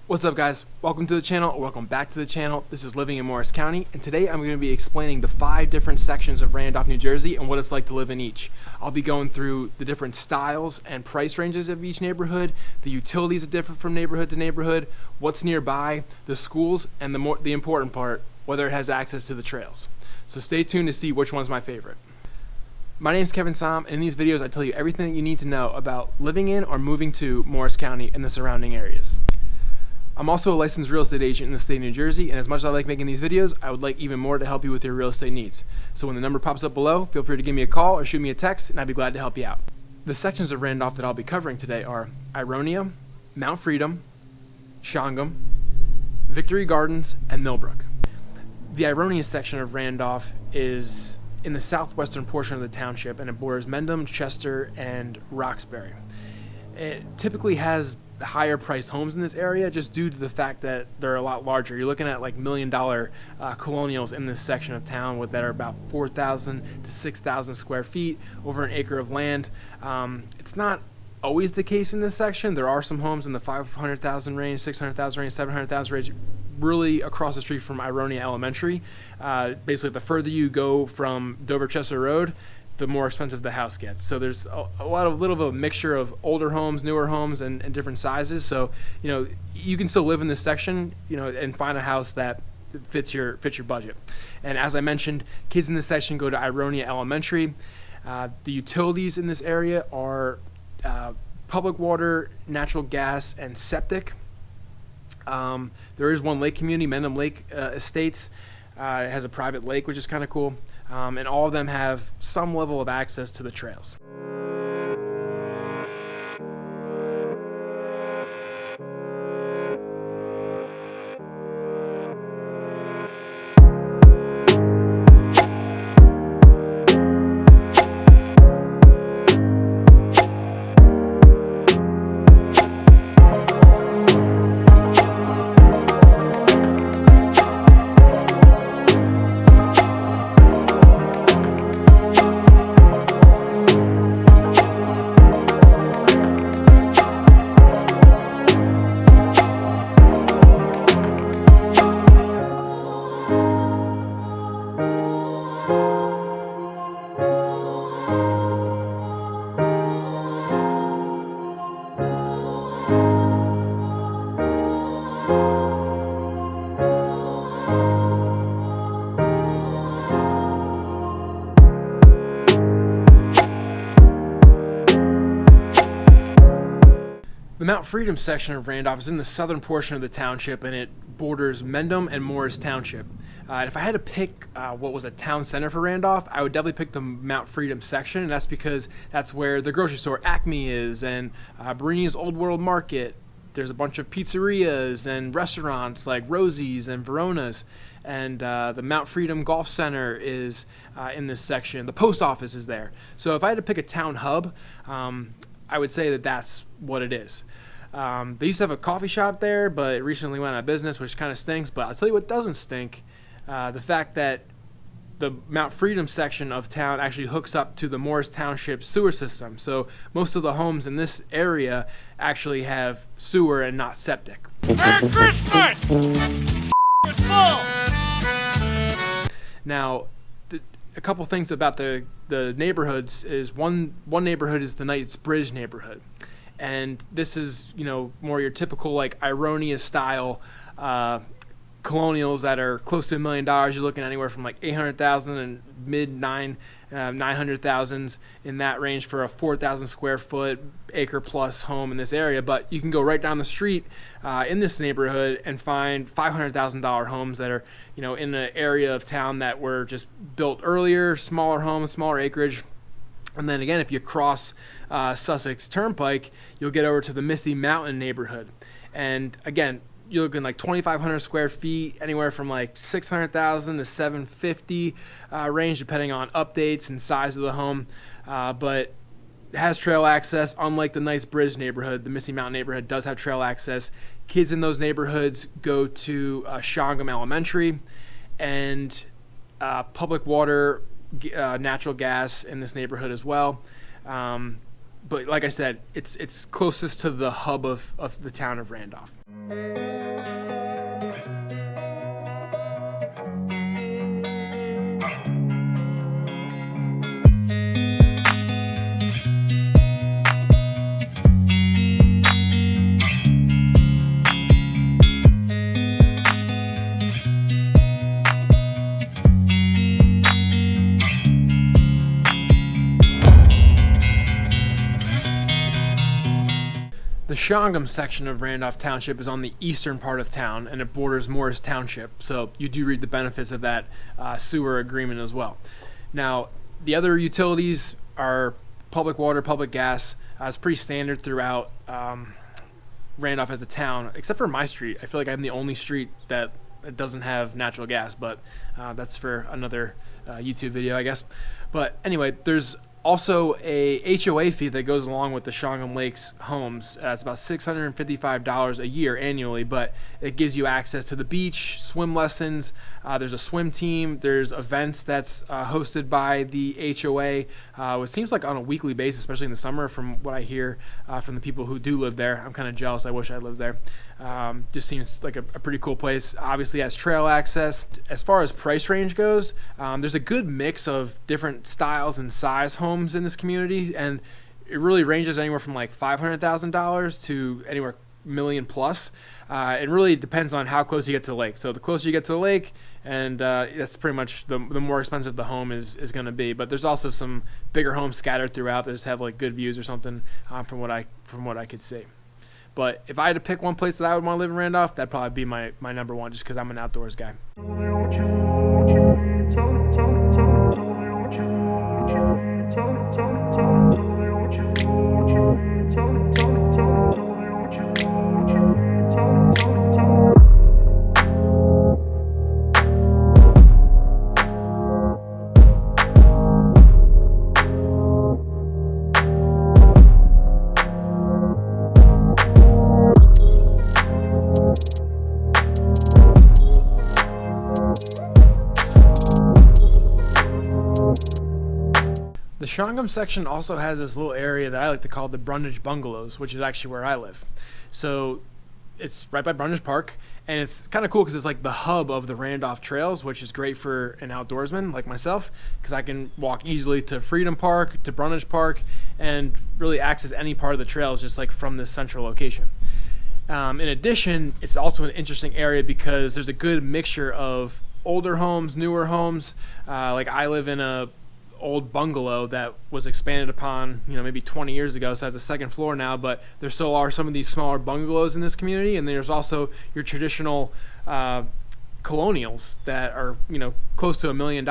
What's up, guys? Welcome to the channel, or welcome back to the channel. This is Living in Morris County, and today I'm going to be explaining the 5 different sections of Randolph, New Jersey, and what it's like to live in each. I'll be going through the different styles and price ranges of each neighborhood, the utilities are different from neighborhood to neighborhood, what's nearby, the schools, and the important part, whether it has access to the trails. So stay tuned to see which one's my favorite. My name is Kevin Saum, and in these videos I tell you everything that you need to know about living in or moving to Morris County and the surrounding areas. I'm also a licensed real estate agent in the state of New Jersey, and as much as I like making these videos, I would like even more to help you with your real estate needs. So when the number pops up below, feel free to give me a call or shoot me a text, and I'd be glad to help you out. The sections of Randolph that I'll be covering today are Ironia, Mount Freedom, Saum, Victory Gardens, and Millbrook. The Ironia section of Randolph is in the southwestern portion of the township, and it borders Mendham, Chester, and Roxbury. It typically has higher priced homes in this area just due to the fact that they're a lot larger. You're looking at like $1 million colonials in this section of town that are about 4,000 to 6,000 square feet over an acre of land. It's not always the case in this section. There are some homes in the 500,000 range, 600,000 range, 700,000 range, really across the street from Ironia Elementary. Basically, the further you go from Dover-Chester Road, the more expensive the house gets. So there's a little bit of a mixture of older homes, newer homes, and different sizes. So, you can still live in this section, and find a house that fits your budget. And as I mentioned, kids in this section go to Ironia Elementary. The utilities in this area are public water, natural gas, and septic. There is one lake community, Mendham Lake Estates. It has a private lake, which is kind of cool. And all of them have some level of access to the trails. The Mount Freedom section of Randolph is in the southern portion of the township, and it borders Mendham and Morris Township. And if I had to pick what was a town center for Randolph, I would definitely pick the Mount Freedom section, and that's because that's where the grocery store Acme is, and Bereni's Old World Market. There's a bunch of pizzerias and restaurants like Rosie's and Verona's, and the Mount Freedom Golf Center is in this section. The post office is there. So if I had to pick a town hub, I would say that that's what it is. They used to have a coffee shop there, but it recently went out of business, which kind of stinks. But I'll tell you what doesn't stink, the fact that the Mount Freedom section of town actually hooks up to the Morris Township sewer system. So most of the homes in this area actually have sewer and not septic. Merry Christmas! It's full! Now, a couple things about the neighborhoods is one neighborhood is the Knightsbridge neighborhood, and this is more your typical like Ironia style colonials that are close to $1 million. You're looking anywhere from like 800,000 and mid 900,000s in that range for a 4,000 square foot acre plus home in this area. But you can go right down the street in this neighborhood and find $500,000 homes that are in an area of town that were just built earlier, smaller homes, smaller acreage. And then again, if you cross Sussex Turnpike, you'll get over to the Misty Mountain neighborhood, and again, you're looking like 2,500 square feet, anywhere from like 600,000 to 750 range, depending on updates and size of the home. But it has trail access. Unlike the Knightsbridge neighborhood, the Misty Mountain neighborhood does have trail access. Kids in those neighborhoods go to Saum Elementary, and public water, natural gas in this neighborhood as well. But like I said, it's closest to the hub of the town of Randolph. The Shongum section of Randolph Township is on the eastern part of town, and it borders Morris Township, so you do reap the benefits of that sewer agreement as well. Now, the other utilities are public water, public gas. It's pretty standard throughout Randolph as a town, except for my street. I feel like I'm the only street that doesn't have natural gas, but that's for another YouTube video, I guess. But anyway, there's also a HOA fee that goes along with the Shongum Lakes homes. It's about $655 a year annually, but it gives you access to the beach, swim lessons. There's a swim team. There's events that's hosted by the HOA. It seems like on a weekly basis, especially in the summer, from what I hear from the people who do live there. I'm kind of jealous. I wish I lived there. Just seems like a pretty cool place. Obviously has trail access. As far as price range goes, there's a good mix of different styles and size homes in this community, and it really ranges anywhere from like $500,000 to anywhere million plus. It really depends on how close you get to the lake. So the closer you get to the lake, and that's pretty much the more expensive the home is going to be. But there's also some bigger homes scattered throughout that just have like good views or something from what I could see. But if I had to pick one place that I would want to live in Randolph, that'd probably be my number one, just because I'm an outdoors guy. The Shongum section also has this little area that I like to call the Brundage Bungalows, which is actually where I live. So it's right by Brundage Park, and it's kind of cool because it's like the hub of the Randolph trails, which is great for an outdoorsman like myself, because I can walk easily to Freedom Park, to Brundage Park, and really access any part of the trails just like from this central location. In addition, it's also an interesting area because there's a good mixture of older homes, newer homes. Like I live in a old bungalow that was expanded upon, maybe 20 years ago, so it has a second floor now, but there still are some of these smaller bungalows in this community, and there's also your traditional colonials that are, close to $1 million.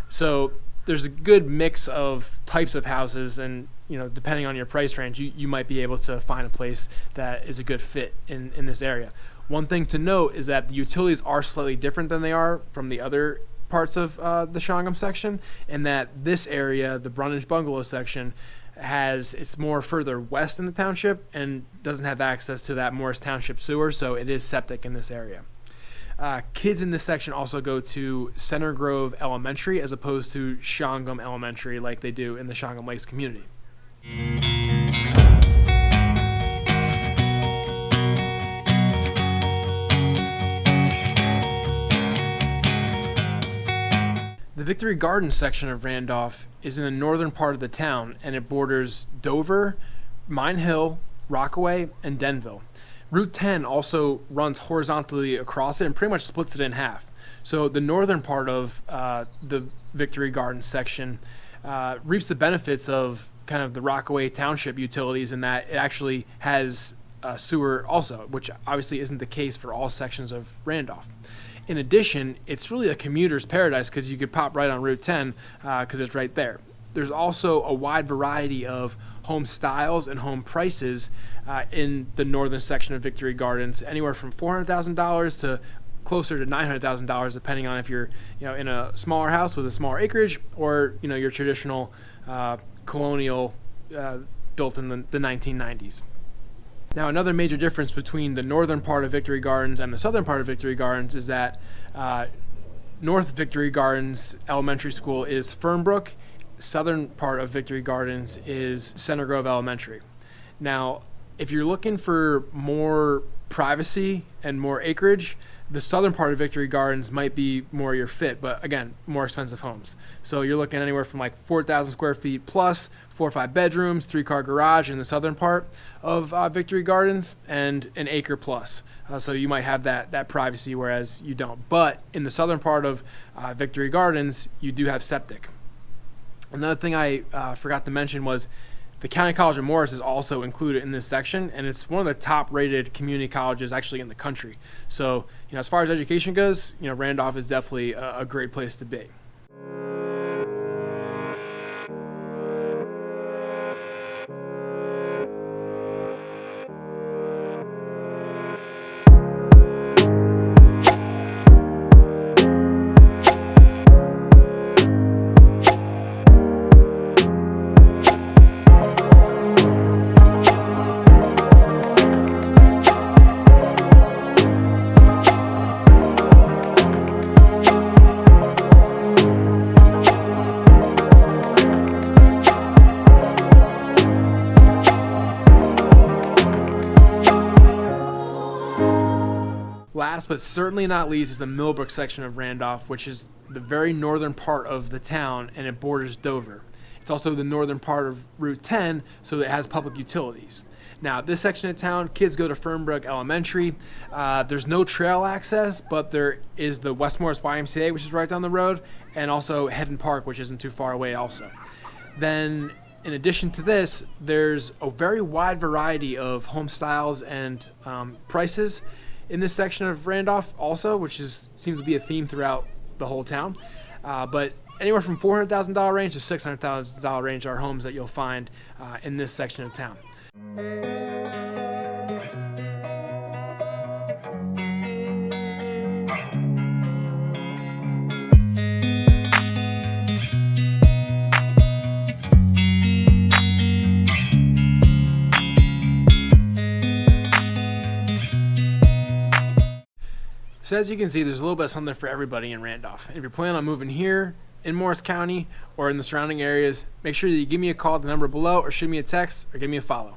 So there's a good mix of types of houses, and, depending on your price range, you might be able to find a place that is a good fit in this area. One thing to note is that the utilities are slightly different than they are from the other parts of the Shongum section, and that this area, the Brundage Bungalow section, it's more further west in the township and doesn't have access to that Morris Township sewer, so it is septic in this area. Kids in this section also go to Center Grove Elementary as opposed to Shongum Elementary like they do in the Shongum Lakes community. The Victory Gardens section of Randolph is in the northern part of the town, and it borders Dover, Mine Hill, Rockaway, and Denville. Route 10 also runs horizontally across it and pretty much splits it in half. So the northern part of the Victory Gardens section reaps the benefits of kind of the Rockaway Township utilities in that it actually has sewer also, which obviously isn't the case for all sections of Randolph. In addition, it's really a commuter's paradise because you could pop right on Route 10 because it's right there. There's also a wide variety of home styles and home prices in the northern section of Victory Gardens, anywhere from $400,000 to closer to $900,000, depending on if you're in a smaller house with a smaller acreage or your traditional colonial built in the 1990s. Now, another major difference between the northern part of Victory Gardens and the southern part of Victory Gardens is that North Victory Gardens Elementary School is Fernbrook. Southern part of Victory Gardens is Center Grove Elementary. Now, if you're looking for more privacy and more acreage, the southern part of Victory Gardens might be more your fit, but again, more expensive homes. So you're looking anywhere from like 4,000 square feet plus, 4 or 5 bedrooms, 3-car garage in the southern part of Victory Gardens, and an acre plus. So you might have that privacy, whereas you don't. But in the southern part of Victory Gardens, you do have septic. Another thing I forgot to mention was The County College of Morris is also included in this section, and it's one of the top-rated community colleges actually in the country. So, as far as education goes, Randolph is definitely a great place to be. Last but certainly not least is the Millbrook section of Randolph, which is the very northern part of the town, and it borders Dover. It's also the northern part of Route 10, so it has public utilities. Now, this section of town, kids go to Fernbrook Elementary. There's no trail access, but there is the West Morris YMCA, which is right down the road, and also Hedden Park, which isn't too far away also. Then, in addition to this, there's a very wide variety of home styles and prices in this section of Randolph also, which seems to be a theme throughout the whole town. But anywhere from $400,000 range to $600,000 range are homes that you'll find in this section of town. So as you can see, there's a little bit of something for everybody in Randolph. If you're planning on moving here in Morris County or in the surrounding areas, make sure that you give me a call at the number below, or shoot me a text, or give me a follow.